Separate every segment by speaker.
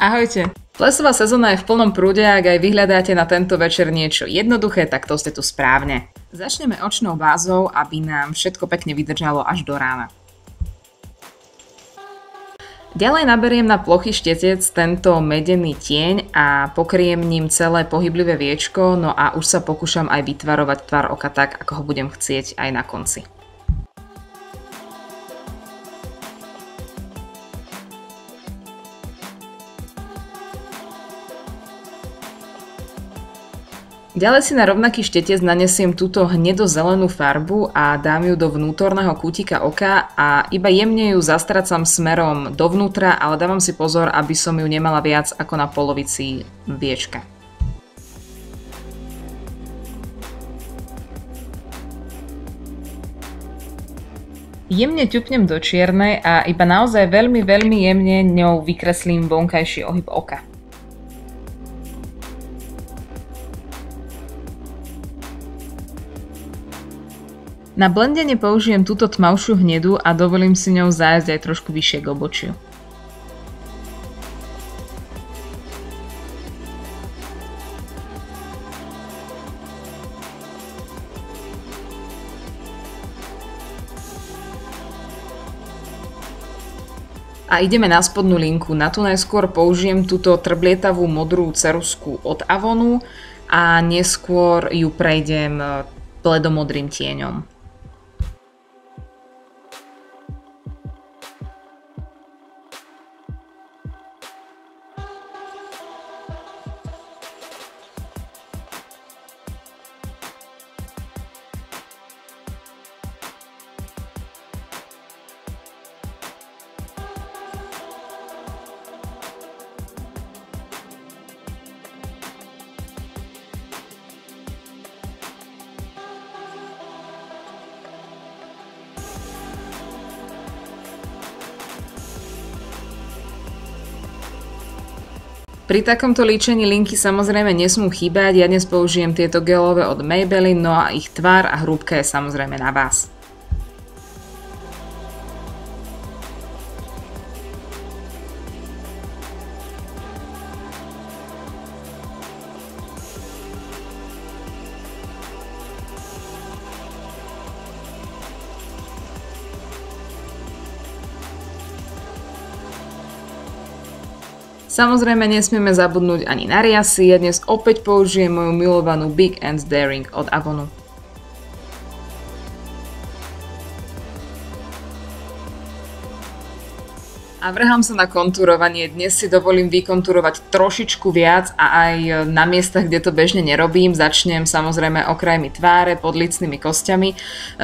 Speaker 1: Ahojte! Plesová sezóna je v plnom prúde, ak aj vyhľadáte na tento večer niečo jednoduché, tak to ste tu správne. Začneme očnou bázou, aby nám všetko pekne vydržalo až do rána. Ďalej naberiem na plochý štetec tento medený tieň a pokriem ním celé pohyblivé viečko, no a už sa pokúšam aj vytvarovať tvar oka tak, ako ho budem chcieť aj na konci. Ďalej si na rovnaký štetec nanesiem túto hnedozelenú farbu a dám ju do vnútorného kútika oka a iba jemne ju zastracam smerom dovnútra, ale dávam si pozor, aby som ju nemala viac ako na polovici viečka. Jemne ťupnem do čiernej a iba naozaj veľmi jemne ňou vykreslím vonkajší ohyb oka. Na blendenie použijem túto tmavšiu hnedu a dovolím si ňou zájsť aj trošku vyššie k obočiu. A ideme na spodnú linku. Na tú najskôr použijem túto trblietavú modrú ceruzku od Avonu a neskôr ju prejdem bledomodrým tieňom. Pri takomto líčení linky samozrejme nesmú chýbať, ja dnes použijem tieto gelové od Maybelline, no a ich tvar a hrúbka je samozrejme na vás. Samozrejme nesmieme zabudnúť ani na riasy, ja dnes opäť použijem moju milovanú Big and Daring od Avonu. A vrhám sa na kontúrovanie, dnes si dovolím vykontúrovať trošičku viac a aj na miestach, kde to bežne nerobím, začnem samozrejme okrajmi tváre, pod lícnymi kostiami,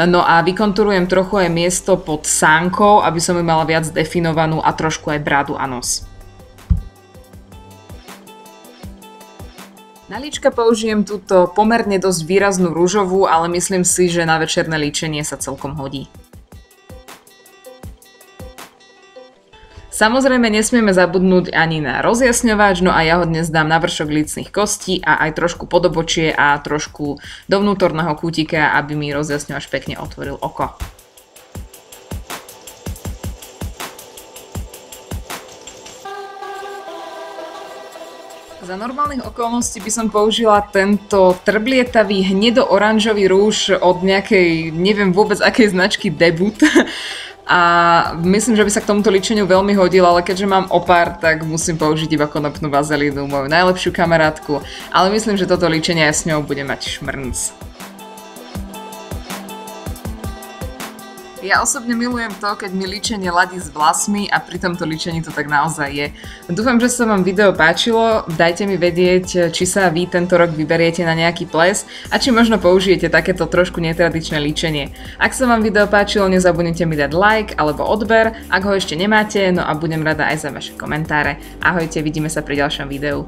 Speaker 1: no a vykontúrujem trochu aj miesto pod sánkou, aby som ju mala viac definovanú a trošku aj bradu a nos. Na líčka použijem túto pomerne dosť výraznú ružovú, ale myslím si, že na večerné líčenie sa celkom hodí. Samozrejme nesmieme zabudnúť ani na rozjasňovač, no a ja ho dnes dám na vršok lícnych kostí a aj trošku pod obočie a trošku do vnútorného kútika, aby mi rozjasňovač pekne otvoril oko. Za normálnych okolností by som použila tento trblietavý hnedo-oranžový rúž od nejakej, neviem vôbec akej značky Debut. A myslím, že by sa k tomuto líčeniu veľmi hodil, ale keďže mám opár, tak musím použiť iba konopnú vazelínu, moju najlepšiu kamarátku. Ale myslím, že toto líčenie aj s ňou bude mať šmrnc. Ja osobne milujem to, keď mi líčenie ladí s vlasmi a pri tomto líčení to tak naozaj je. Dúfam, že sa vám video páčilo, dajte mi vedieť, či sa vy tento rok vyberiete na nejaký ples a či možno použijete takéto trošku netradičné líčenie. Ak sa vám video páčilo, nezabudnite mi dať like alebo odber, ak ho ešte nemáte, no a budem rada aj za vaše komentáre. Ahojte, vidíme sa pri ďalšom videu.